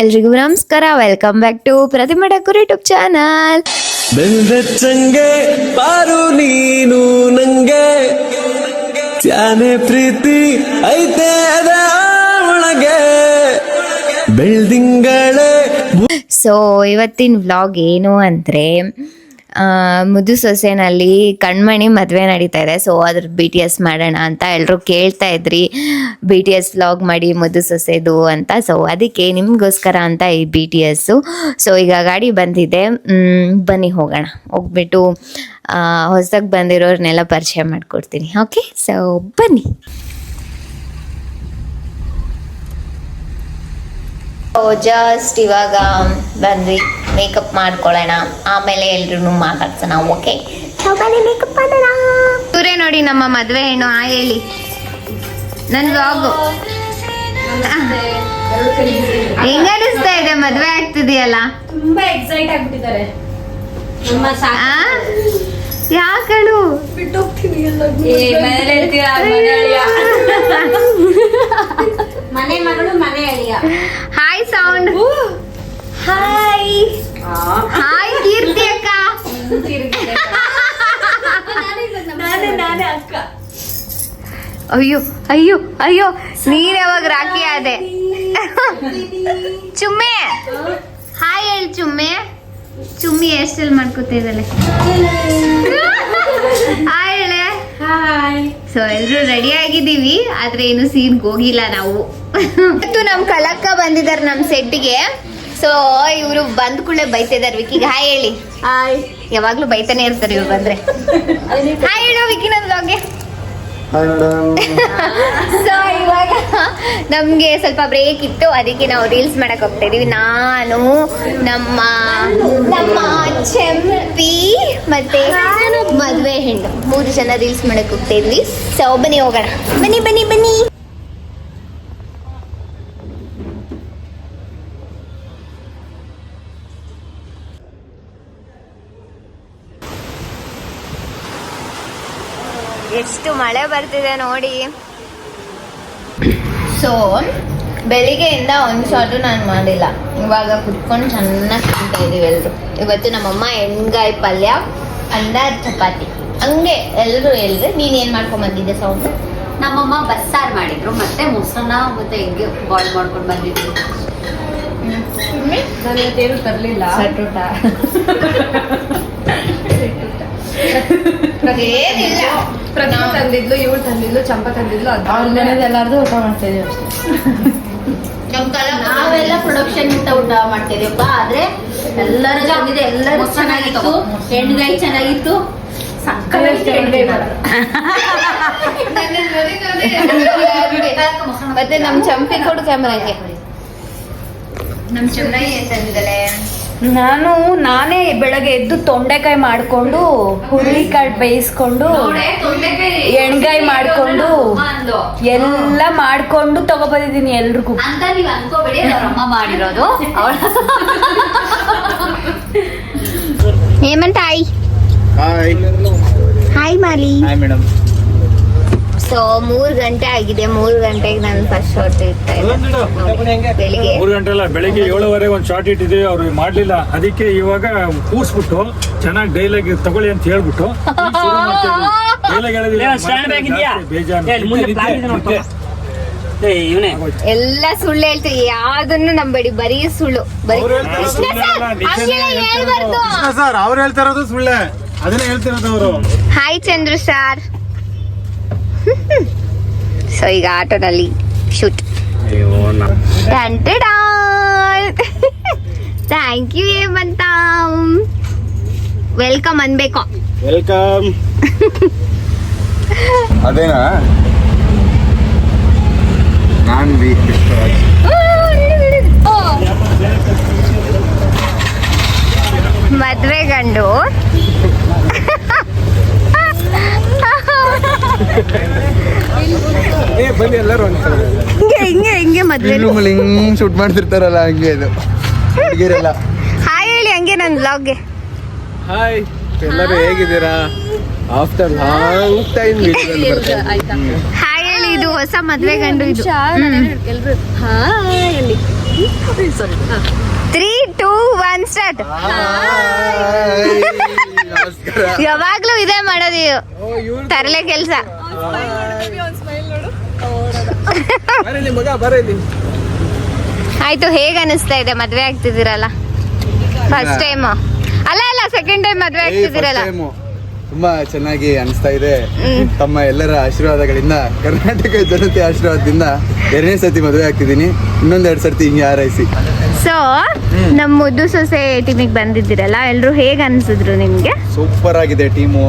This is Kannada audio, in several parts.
ಎಲ್ರಿಗೂ ನಮಸ್ಕಾರ, welcome back to Pratima Thakur YouTube channel. ಬೆಲ್ದಚ್ಚಂಗೆ ಪಾರು ನೀನು ನಂಗೆ ತ್ಯಾನೆ ಪ್ರೀತಿ ಐತೆ ಅದ ಒಳಗೆ ಬೆಳ್ದಿಂಗಳೇ. ಸೊ ಇವತ್ತಿನ ವ್ಲಾಗ್ ಏನು ಅಂದರೆ ಮುದ್ದು ಸೊಸೆನಲ್ಲಿ ಕಣ್ಮಣಿ ಮದುವೆ ನಡೀತಾ ಇದೆ. ಸೊ ಅದ್ರ BTS ಮಾಡೋಣ ಅಂತ ಎಲ್ಲರೂ ಕೇಳ್ತಾ ಇದ್ರಿ, BTS ವ್ಲಾಗ್ ಮಾಡಿ ಮುದ್ದು ಸೊಸೆದು ಅಂತ. ಸೊ ಅದಕ್ಕೆ ನಿಮಗೋಸ್ಕರ ಅಂತ ಈ BTS. ಸೊ ಈಗ ಗಾಡಿ ಬಂದಿದೆ, ಬನ್ನಿ ಹೋಗೋಣ. ಹೋಗ್ಬಿಟ್ಟು ಹೊಸದಾಗಿ ಬಂದಿರೋರ್ನೆಲ್ಲ ಪರಿಚಯ ಮಾಡಿಕೊಡ್ತೀನಿ. ಓಕೆ, ಸೊ ಬನ್ನಿ. ಜಸ್ಟ್ ಇವಾಗ ಬಂದ್ವಿ, ಮೇಕಪ್ ಮಾಡ್ಕೊಳ್ಳೋಣ, ಆಮೇಲೆ ಎಲ್ರೂ ಮಾತಾಡ್ಸೋಣ. ಓಕೆ, ಬನ್ನಿ ಮೇಕಪ್ ಮಾಡೋಣ. ಇವರೇ ನೋಡಿ ನಮ್ಮ ಮದುವೆ ಹೆಣ್ಣು. ಹೇಳಿ ನನ್ನ ವ್ಲಾಗು ಹೆಂಗ ಅನಿಸ್ತಾ ಇದೆ? ಮದುವೆ ಆಗ್ತಿದೆಯಲ್ಲ, ತುಂಬಾ ಎಕ್ಸೈಟ್ ಆಗ್ಬಿಟ್ಟಿದ್ದಾರೆ. ಯಾಕಳು ಮನೆ ಮಗಳು ಮನೆ ಅಳಿಯ. Hi sound. ಹಾಯ್ ಹಾಯ್ ಕೀರ್ತಿ ಅಕ್ಕ. ನಾನೇ ಅಕ್ಕ. ಅಯ್ಯೋ ಅಯ್ಯೋ ಅಯ್ಯೋ, ನೀನ್ ಯಾವಾಗ ರಾಖಿ ಆದೆ? ಚುಮ್ಮೆ ಹಾಯ್ ಹೇಳಿ. ಚುಮ್ಮಿ ಎಷ್ಟೆಲ್ಲ ಮಾಡ್ಕೊತಿದ್ದಲೆ. ಹಾಯ್ ಹೇಳೆ. ಹಾಯ್. ಸೊ ಎಲ್ರು ರೆಡಿ ಆಗಿದ್ದೀವಿ, ಆದ್ರೆ ಏನು ಸೀನ್ಗೆ ಹೋಗಿಲ್ಲ ನಾವು. ಇವತ್ತು ನಮ್ ಕಳಕ್ಕ ಬಂದಿದ್ದಾರೆ ನಮ್ ಸೆಟ್ಗೆ. ಸೊ ಇವರು ಬಂದ್ ಕೂಡಲೇ ಬೈತಿದಾರೆ ವಿಕಿಗೆ. ಹಾಯ್ ಹೇಳಿ. ಹಾಯ್. ಯಾವಾಗ್ಲೂ ಬೈತಾನೆ ಇರ್ತಾರೆ ಇವ್ರು ಬಂದ್ರೆ. ಹಾಯ್ ಹೇಳೋ ವಿಕಿ ನನ್ನ ವ್ಲಾಗ್ಗೆ. ಸೊ ಇವಾಗ ನಮ್ಗೆ ಸ್ವಲ್ಪ ಬ್ರೇಕ್ ಇತ್ತು, ಅದಕ್ಕೆ ನಾವು ರೀಲ್ಸ್ ಮಾಡಕ್ ಹೋಗ್ತಾ ಇದೀವಿ. ನಾನು ನಮ್ಮ ಚೆಂಪಿ ಮತ್ತೆ ಮದ್ವೆ ಹೆಣ್ಣು 3 ಜನ ರೀಲ್ಸ್ ಮಾಡಕ್ ಹೋಗ್ತಾ ಇದ್ವಿ. ಸೊ ಬನ್ನಿ ಹೋಗೋಣ. ಬನ್ನಿ ಬನ್ನಿ ಬನ್ನಿ. ಎಷ್ಟು ಮಳೆ ಬರ್ತಿದೆ ನೋಡಿ. ಸೊ ಬೆಳಿಗ್ಗೆಯಿಂದ ಒಂದು ಶಾರ್ಟು ನಾನು ಮಾಡಿಲ್ಲ. ಇವಾಗ ಕುತ್ಕೊಂಡು ಚೆನ್ನಾಗಿ ತಿಂತಾ ಇದೀವಿ ಎಲ್ಲರೂ. ಇವತ್ತು ನಮ್ಮಮ್ಮ ಎಣ್ಗಾಯಿ ಪಲ್ಯ, ಅನ್ನ, ಚಪಾತಿ, ಹಂಗೆ ಎಲ್ಲರೂ ಹೇಳಿದ್ರೆ. ನೀನ್ ಏನ್ ಮಾಡ್ಕೊಂಡ್ ಬಂದಿದ್ದೆ ಸೌಂಡ್? ನಮ್ಮಮ್ಮ ಬಸ್ಸಾರು ಮಾಡಿದ್ರು, ಮತ್ತೆ ಮೊಸರನ್ನ ಮತ್ತೆ ಎಗ್ ಬಾಯ್ಲ್ ಮಾಡ್ಕೊಂಡು ಬಂದಿದ್ರು. ನಾನೇನು ತರಲಿಲ್ಲ. ಏನಿಲ್ಲ, ಪ್ರತಿಮಾ ತಂದಿದ್ಲು, ಇವಳು ತಂದಿದ್ಲು, ಚಂಪ ತಂದಿದ್ಲು. ಎಲ್ಲಾರ್ದು ಊಟ ಮಾಡ್ತಾ ಇದೀವಿ ಅಷ್ಟೇ. ನಾವೆಲ್ಲ ಪ್ರೊಡಕ್ಷನ್ ಊಟ ಮಾಡ್ತಿದೀವಪ್ಪ. ಆದ್ರೆ ಎಲ್ಲರೂ ಚೆನ್ನಾಗಿದೆ, ಎಲ್ಲರೂ ಚೆನ್ನಾಗಿತ್ತು. ಹೆಣ್ಗಾಯಿ ಚೆನ್ನಾಗಿತ್ತು, ಮತ್ತೆ ನಮ್ ಚಂಪಿ ಕೊಡು ಕ್ಯಾಮ್ರಾಗೆ. ನಮ್ ಚೆನ್ನೈ ಅಂತಂದಿದ್ದಲೆ. ನಾನೇ ಬೆಳಗ್ಗೆ ಎದ್ದು ತೊಂಡೆಕಾಯಿ ಮಾಡ್ಕೊಂಡು, ಹುರುಳಿಕಾಳು ಬೇಯಿಸ್ಕೊಂಡು, ಎಣ್ಗಾಯಿ ಮಾಡ್ಕೊಂಡು ಎಲ್ಲ ಮಾಡ್ಕೊಂಡು ತಗೊಬಂದಿದ್ದೀನಿ ಎಲ್ರಿಗೂ ಅಂತ. ನೀವ್ ಅನ್ಕೋಬೇಡಿ, ಅಮ್ಮ ಮಾಡಿರೋದು. ಹೇಮಂತ್ ಹಾಯ್. ಹಾಯ್ ಮಾಲಿ. ಸೊ 3 ಗಂಟೆ ಆಗಿದೆ. 3 ಗಂಟೆಗೆ ನಾನು ಫಸ್ಟ್ ಶಾರ್ಟ್ ಇರ್ತಾ ಇದ್ದೆ. ಬೆಳಿಗ್ಗೆ 3 ಗಂಟೆ ಅಲ್ಲ, ಬೆಳಿಗ್ಗೆ 7:15 ಒಂದು ಶಾರ್ಟ್ ಇಟ್ಟಿದ್ವಿ. ಅವ್ರು ಮಾಡ್ಲಿಲ್ಲ, ಅದಕ್ಕೆ ಇವಾಗ ಕೂರ್ಸ್ಬಿಟ್ಟು ಚೆನ್ನಾಗಿ ಡೈಲಾಗ್ ತಗೊಳ್ಳಿ ಅಂತ ಹೇಳ್ಬಿಟ್ಟು ಎಲ್ಲ ಸುಳ್ಳು ಹೇಳ್ತೀವಿ, ಯಾವ್ದನ್ನು ನಂಬೇಡಿ, ಬರೀ ಸುಳ್ಳು. ಅವ್ರು ಹೇಳ್ತಾ ಇರೋದು ಸುಳ್ಳೆ, ಅದನ್ನೇ ಹೇಳ್ತಿರೋದು ಅವರು. Hi Chandru sir. ಸೊ ಈಗ ಆಟೋನಲ್ಲಿ shoot. Thank you Hemanta. Welcome ಅನ್ಬೇಕು. ವೆಲ್ಕಮ್. ಅದೇನಾ ನಾನ್ ಮದ್ವೆ ಗಂಡು. ಬನ್ನಿ ಎಲ್ಲರೂ ಹಿಂಗೆ ಮದ್ವೆ ಶೂಟ್ ಮಾಡ್ತಿರ್ತಾರಲ್ಲ, ಹಂಗೆ ಇದು ಹುಡುಗಿರೆಲ್ಲ. ಹಾಯ್ ಹೇಳಿ ಹಂಗೆ ನನ್ನ ವ್ಲಾಗ್ಗೆ. ಹಾಯ್, ಎಲ್ಲರೂ ಹೇಗಿದ್ದೀರಾ? ಆಫ್ಟರ್ ಲಾಂಗ್ ಟೈಮ್ ಹಾಯ್ ಹೇಳಿ. ಇದು ಹೊಸ ಮದ್ವೆ ಗಂಡು. ಇದು ಎಲ್ರು ಹಾಯ್ ಅಲ್ಲಿ 3, 2, 1 ಸ್ಟಾರ್ಟ್. ನಮಸ್ಕಾರ. ಯಾವಾಗ್ಲೂ ಇದೇ ಮಾಡೋದು ತರಲೆ ಕೆಲ್ಸ. ಬರೀಲಿ ಮಗ ಬರೀಲಿ. ಆಯ್ತು, ಹೇಗ್ ಅನಿಸ್ತಾ ಇದೆ ಮದ್ವೆ ಆಗ್ತಿದ್ದೀರಲ್ಲ? ಫಸ್ಟ್ ಟೈಮ್ ಅಲ್ಲ, ಸೆಕೆಂಡ್ ಟೈಮ್ ಮದ್ವೆ ಆಗ್ತಿದ್ದೀರಲ್ಲ? ತುಂಬಾ ಚೆನ್ನಾಗಿ ಅನಿಸ್ತಾ ಇದೆ. ತಮ್ಮ ಎಲ್ಲರ ಆಶೀರ್ವಾದಗಳಿಂದ, ಕರ್ನಾಟಕ ಜನತೆ ಆಶೀರ್ವಾದದಿಂದ 2ನೇ ಸತಿ ಮದುವೆ ಆಗ್ತಿದ್ದೀನಿ. ಇನ್ನೊಂದೆರಡು ಸರ್ತಿ ಹಿಂಗೆ ಹಾರೈಸಿ. ಸೊ ನಮ್ಮ ಮುದ್ದು ಸೊಸೆ ಟೀಮಿಗೆ ಬಂದಿದ್ದೀರಲ್ಲ, ಎಲ್ರು ಹೇಗ್ ಅನ್ಸಿದ್ರು ನಿಮ್ಗೆ? ಸೂಪರ್ ಆಗಿದೆ ಟೀಮು.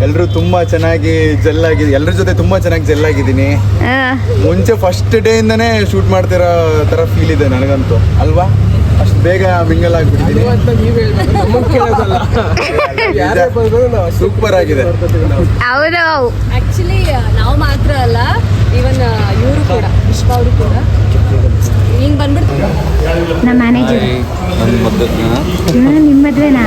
ಎಲ್ಲರೂ ತುಂಬಾ ಚೆನ್ನಾಗಿ ಜೆಲ್ ಆಗಿದೆ. ಎಲ್ಲರ ಜೊತೆ ತುಂಬಾ ಚೆನ್ನಾಗಿ ಜೆಲ್ ಆಗಿದ್ದೀನಿ. ಮುಂಚೆ ಫಸ್ಟ್ ಡೇ ಇಂದಾನೇ ಶೂಟ್ ಮಾಡ್ತಿರೋ ತರ ಫೀಲ್ ಇದೆ ನನಗಂತೂ, ಅಲ್ವಾ? ಅಷ್ಟು ಬೇಗ ಮಿಂಗಲ್ ಆಗ್ಬಿಟ್ಟಿದ್ದೀನಿ. ಸೂಪರ್ ಆಗಿದೆ. ಹೌದು, ಆಕ್ಚುಲಿ ನಾವು ಮಾತ್ರ ಅಲ್ಲ, ಇವನ್ ಇವರು ಕೂಡ, ವಿಶ್ವ ಅವರು ಕೂಡ ಹಿಂಗ್ ಬಂದ್ಬಿಡ್ತೀವಿ. ನಮ್ಮ ಮ್ಯಾನೇಜರ್ ನಿಮ್ಮ ಮದ್ವೆನಾ?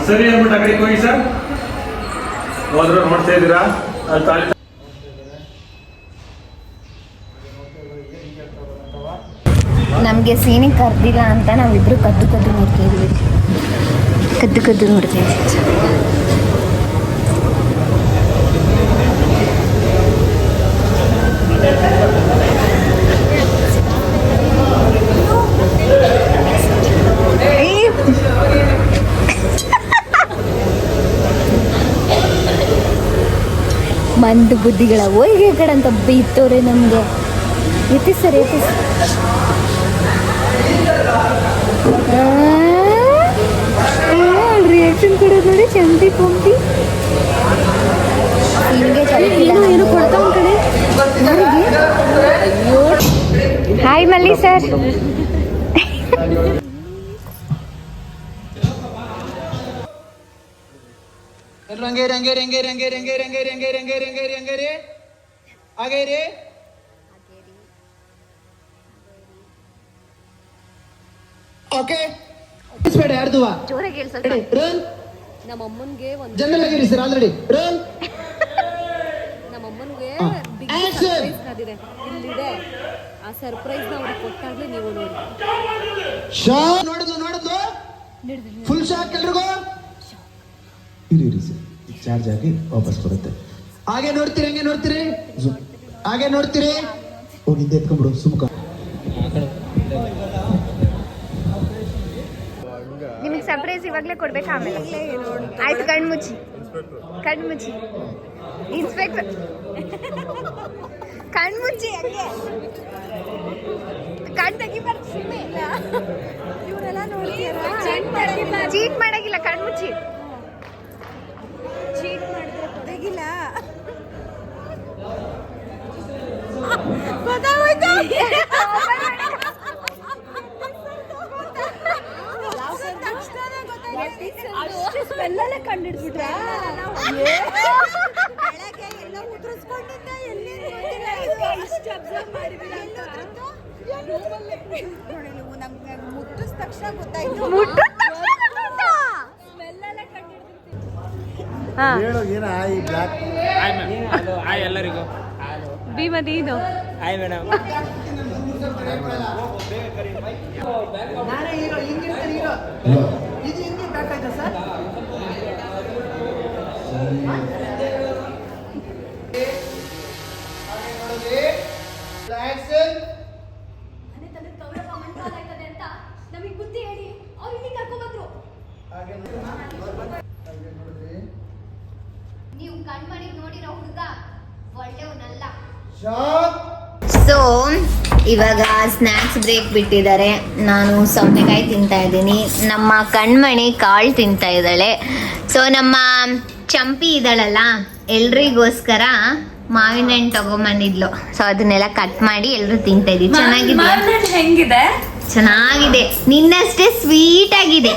ಸರಿ ಅಂದ್ಬಿಟ್ಟು ಆ ಕಡೆಗೆ ಹೋಗಿ ಸರ್. ಹೋದ್ರು ನೋಡ್ತಾ ಇದ್ದೀರಾ ಅಲ್ಲಿ ತಾಳಿ. ನಮಗೆ ಸೀನಿಗೆ ಕರ್ದಿಲ್ಲ ಅಂತ ನಾವಿಬ್ರು ಕದ್ದು ನೋಡ್ತಾ ಇದ್ವಿ. ಕದ್ದು ನೋಡ್ತಾ ಇದ್ವಿ. ಮಂದು ಬುದ್ಧಿಗಳ ಹೋಯ್ಗೆ ಕಡೆ ಅಂತ ಬೈತವ್ರೆ ನಮಗೆ. ಸರ್ ರಿಯಾಕ್ಷನ್ ಕೊಡೋದು ನೋಡಿ, ಚಂಪಿ ಪಂಪಿ. ಏನು ಕೊಡ್ತಾ ಕಡೆ. ಹಾಯ್ ಮಲ್ಲಿ ಸರ್. ಜೋರಾಗಿ ಹೇಳ್ಸಕ್ಕೆ. ನಮ್ಮಮ್ಮನ್ಗೆ ಒಂದು ನಮ್ಮಮ್ಮನ್ಗೆ ಬಿಗ್ ಸರ್ಪ್ರೈಸ್ ಕಾದಿದೆ. ಇಲ್ಲಿದೆ ಆ ಸರ್ಪ್ರೈಸ್ ನ ಅವ್ರಿಗೆ ಕೊಟ್ಟಾಗ್ಲೇ ನೀವು ನೋಡಿ. ನೋಡಿದ್ಲು ಫುಲ್ ಶಾಕ್ ಎಲ್ರಿಗೂ. ಇರಿ ಸರ್, ಚಾರ್ಜ್ ಆಗಿ ವಾಪಸ್ ಬರುತ್ತೆ. ಹಾಗೆ ನೋಡ್ತೀರಿ ಹೋಗಿದ್ದೆ ಎತ್ಕೊಂಡ್ಬಿಡು ಸುಮ್ಕ. ನಿಮಗೆ ಸರ್ಪ್ರೈಸ್ ಇವಾಗಲೇ ಕೊಡ್ಬೇಕಾ? ಆಮೇಲೆ ಆಯ್ತು, ಕಣ್ಮುಚ್ಚಿ ಇನ್ಸ್ಪೆಕ್ಟರ್ ಕಣ್ಮುಚ್ಚಿ. ಹಂಗೆ ಕಣ್ ತೆಗಿಬಾರ್ದು ಸುಮ್ಮನೆ. ಇವರೆಲ್ಲ ನೋಡ್ತೀರಾ? ಚೀಟ್ ಮಾಡಂಗಿಲ್ಲ, ಕಣ್ಮುಚ್ಚಿ. ಚೀಟ್ ಮಾಡಿದ್ರೆ ತೆಗಿಲ್ಲ. ಗೊತ್ತಾಗೋಯ್ತು. ಅಷ್ಟು ಸ್ಮೆಲ್ಲಲ್ಲೇ ಕಂಡಿಡ್ಬಿಟ್ರ. ಬೆಳಗ್ಗೆ ಎಲ್ಲ ಉದುರಿಸ್ಕೊಂಡಿದ್ದ, ಎಲ್ಲಿ ಅಷ್ಟು ಅಬ್ಸರ್ವ್ ಮಾಡಿಬಿಡ. ನಮ್ಗೆ ಮುಟ್ಟಿದ ತಕ್ಷಣ ಗೊತ್ತಾಯ್ತು. ಸ್ಮೆಲ್ಲಲ್ಲೇ ಕಂಡಿಡ್ತಿರ್ತೀವಿ. ಎಲ್ಲರಿಗೂ ಭೀಮದಿ ಇದು ಹಾಯ್ ಮೇಡಮ್. ನಮಗೆ ಬುದ್ಧಿ ಹೇಳಿ ಅವ್ರು ಇಲ್ಲಿ ಕರ್ಕೊಂಡ್ಬಂದ್ರು. ನೀವು ಕಣ್ಮಣಿಗೆ ನೋಡಿರೋ ಹುಡುಗ ಒಳ್ಳೆಯವನಲ್ಲ. ಸೊ ಇವಾಗ ಸ್ನ್ಯಾಕ್ಸ್ ಬ್ರೇಕ್ ಬಿಟ್ಟಿದ್ದಾರೆ. ನಾನು ಸೌತೆಕಾಯಿ ತಿಂತಾ ಇದ್ದೀನಿ, ನಮ್ಮ ಕಣ್ಮಣಿ ಕಾಳು ತಿಂತಾ ಇದ್ದಾಳೆ. ಸೊ ನಮ್ಮ ಚಂಪಿ ಇದ್ದಾಳಲ್ಲ, ಎಲ್ರಿಗೋಸ್ಕರ ಮಾವಿನ ಹಣ್ಣು ತಗೊಂಬಂದಿದ್ಲು. ಸೊ ಅದನ್ನೆಲ್ಲ ಕಟ್ ಮಾಡಿ ಎಲ್ಲರೂ ತಿಂತಾ ಇದ್ದೀವಿ. ಹೆಂಗಿದೆ? ಚೆನ್ನಾಗಿದೆ, ನಿನ್ನಷ್ಟೇ ಸ್ವೀಟ್ ಆಗಿದೆ.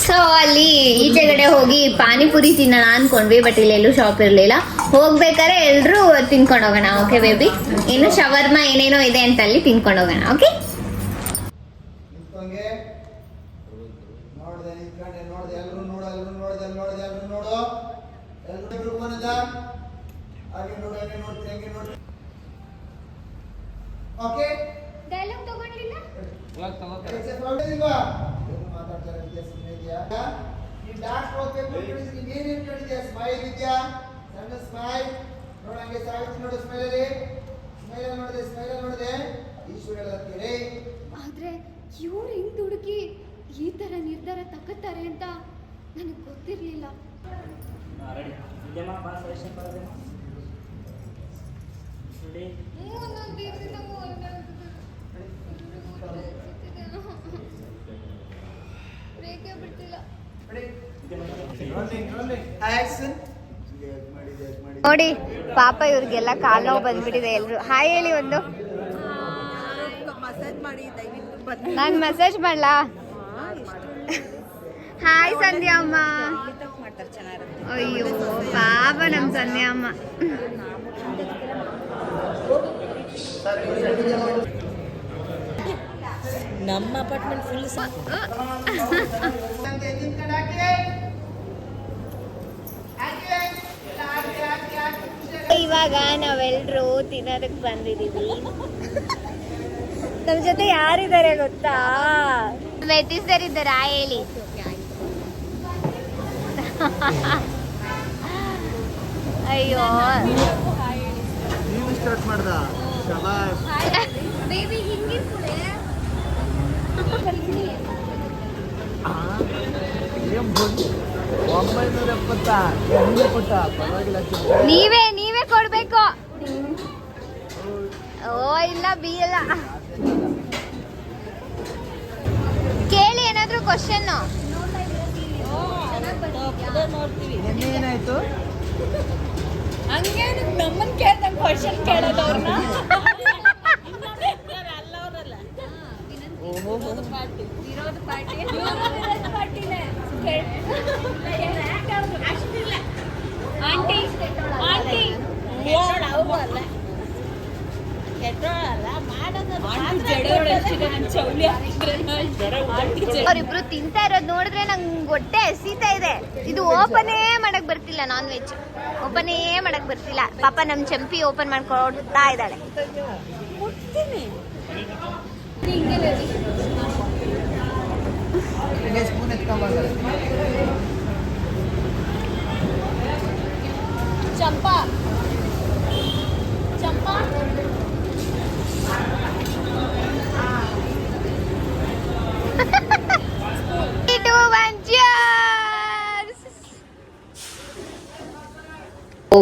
ಸೊ ಅಲ್ಲಿ ಈಚೆಗಡೆ ಹೋಗಿ ಪಾನಿಪುರಿ ತಿನ್ನೋಣ ಅನ್ಕೊಂಡ್ವಿ, ಬಟ್ ಇಲ್ಲಿ ಎಲ್ಲೂ ಶಾಪ್ ಇರಲಿಲ್ಲ. ಹೋಗ್ಬೇಕಾದ್ರೆ ಎಲ್ರು ತಿನ್ಕೊಂಡು ಹೋಗೋಣ. ಓಕೆ ಬೇಬಿ, ಇನ್ನು ಶವರ್ಮ ಏನೇನೋ ಇದೆ ಅಂತ ಅಲ್ಲಿ ತಿನ್ಕೊಂಡು ಹೋಗೋಣ. ಓಕೆ. ನೋಡ್ದೆ ಎಲ್ಲರೂ ನೋಡು ಎಲ್ಲರೂ ನೋಡ್ದೆ ಎಲ್ಲರೂ ನೋಡು ಎಲ್ಲರೂ ಮನದ ಹಾಗೆ ನೋಡು ಹಂಗೆ ನೋಡ್ತೀನಿ ಹಂಗೆ ನೋಡ್ತೀನಿ ಓಕೆ ಡೈಲಾಗ್ ತಗೊಂಡಿಲ್ಲ ಮಾತಾಡ್ತಾರೆ ವಿದ್ಯಾ ಸುಮ್ಮನೆ ಇದೆಯಾ ನೀನು ಡಾನ್ಸ್ ಹೋಗ್ಬೇಕು ಕಳಿಸಿ ನೀನೇನು ಕಳಿದ್ಯಾ ಸ್ಮೈಲ್ ವಿದ್ಯಾ ಸಣ್ಣ ಸ್ಮೈಲ್ ನೋಡು ಹಂಗೆ ಸಾವಿತ್ರಿ ನೋಡು ಸ್ಮೈಲಲ್ಲಿ ನೋಡಿದೆ ಈಶ್ವರ ಹೇಳ್ತೀರಿ ಆದ್ರೆ ಇವ್ರು ಹೆಂಗ್ ದುಡುಕಿ ಈ ತರ ನಿರ್ಧಾರ ತಗೋತಾರೆ ಅಂತ ನನಗೆ ಗೊತ್ತಿರ್ಲಿಲ್ಲ. ನೋಡಿ ಪಾಪ ಇವ್ರಿಗೆಲ್ಲ ಕಾಲು ನೋವು ಬಂದ್ಬಿಟ್ಟಿದೆ. ಎಲ್ರು ಹಾಯ್ ಹೇಳಿ ಒಂದು. ನಾನು ಮಸಾಜ್ ಮಾಡ್ಲಾ? ಹಾಯ್ ಸಂಧ್ಯಾ ಅಮ್ಮ. ಅಯ್ಯೋ ಪಾಪ ನಮ್ ಸಂಧ್ಯಾ ಅಮ್ಮ. ನಮ್ಮ ಅಪಾರ್ಟ್ಮೆಂಟ್ ಫುಲ್ ಇವಾಗ ನಾವೆಲ್ಲರೂ ತಿನ್ನೋದಕ್ಕೆ ಬಂದಿದ್ದೀವಿ. ನಮ್ ಜೊತೆ ಯಾರಿದ್ದಾರೆ ಗೊತ್ತಾ? ವೆಟ್ಟಿಸ್ದರಿದ್ದಾರೆ ಹೇಳಿ. ಅಯ್ಯೋ ನೀವು ಸ್ಟಾರ್ಟ್ ಮಾಡ್ದ ಶಬಾಷ್ ಬೇಬಿ ಹಿಂಗಿರ್ಕುಳೆ 970 ಕೊಟ್ಟ ಪರವಾಗಿಲ್ಲ. ನೀವೇ ಕೊಡ್ಬೇಕು. ಓ ಇಲ್ಲ ಬಿ ಇಲ್ಲ. ಕೇಳಿ ಏನಾದ್ರು ಕ್ವಶನ್. ಏನಾಯ್ತು? ಹಂಗೆ ನಮ್ಮನ್ ಕೇಳ್ದಂಗೆ ಕ್ವಶನ್ ಕೇಳೋದು ಅವ್ರನ್ನ. ವಿರೋಧ ಪಾರ್ಟಿನೇ ಆಂಟಿ ಅವ್ರಿಬ್ರು ತಿಂತಾ ಇರೋದು ನೋಡಿದ್ರೆ ನಂಗೆ ಹೊಟ್ಟೆ ಹಸಿತಾ ಇದೆ. ಇದು ಓಪನೇ ಮಾಡಕ್ ಬರ್ತಿಲ್ಲ. ನಾನ್ ವೆಜ್ ಓಪನೇ ಮಾಡಕ್ ಬರ್ತಿಲ್ಲ. ಪಾಪ ನಮ್ ಚಂಪಿ ಓಪನ್ ಮಾಡ್ಕೊಡ್ತಾ ಇದ್ದಾಳೆ. ಸ್ಪೂನ್ ಎತ್ಕೊಂಬಂದ ಚಂಪಾ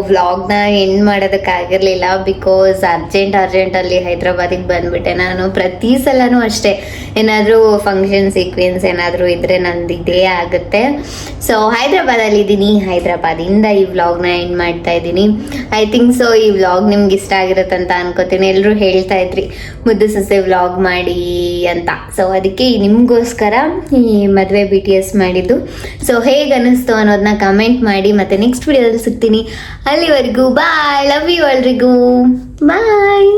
ವ್ಲಾಗ್ನ ಎಂಡ್ ಮಾಡೋದಕ್ಕಾಗಿರ್ಲಿಲ್ಲ. ಬಿಕಾಸ್ ಅರ್ಜೆಂಟಲ್ಲಿ ಹೈದ್ರಾಬಾದಿಗೆ ಬಂದ್ಬಿಟ್ಟೆ. ನಾನು ಪ್ರತಿ ಸಲನೂ ಅಷ್ಟೇ ಏನಾದರೂ ಫಂಕ್ಷನ್ ಸೀಕ್ವೆನ್ಸ್ ಏನಾದರೂ ಇದ್ದರೆ ನಂದು ಇದೇ ಆಗುತ್ತೆ. ಸೊ ಹೈದ್ರಾಬಾದಲ್ಲಿ ಇದ್ದೀನಿ. ಹೈದ್ರಾಬಾದಿಂದ ಈ ವ್ಲಾಗ್ನ ಎಂಡ್ ಮಾಡ್ತಾ ಇದ್ದೀನಿ. ಐ ಥಿಂಕ್ ಸೊ ಈ ವ್ಲಾಗ್ ನಿಮ್ಗೆ ಇಷ್ಟ ಆಗಿರುತ್ತಂತ ಅನ್ಕೋತೀನಿ. ಎಲ್ಲರೂ ಹೇಳ್ತಾ ಇದ್ರಿ ಮುದ್ದು ಸೊಸೆ ವ್ಲಾಗ್ ಮಾಡಿ ಅಂತ. ಸೊ ಅದಕ್ಕೆ ನಿಮಗೋಸ್ಕರ ಈ ಮದುವೆ BTS ಮಾಡಿದ್ದು. ಸೊ ಹೇಗೆ ಅನ್ನಿಸ್ತು ಅನ್ನೋದನ್ನ ಕಮೆಂಟ್ ಮಾಡಿ. ಮತ್ತೆ ನೆಕ್ಸ್ಟ್ ವಿಡಿಯೋದಲ್ಲಿ ಸಿಗ್ತೀನಿ. ಅಲ್ಲಿವರೆಗೂ ಬಾಯ್. ಲವ್ ಯು ಎಲ್ರಿಗೂ. ಬಾಯ್.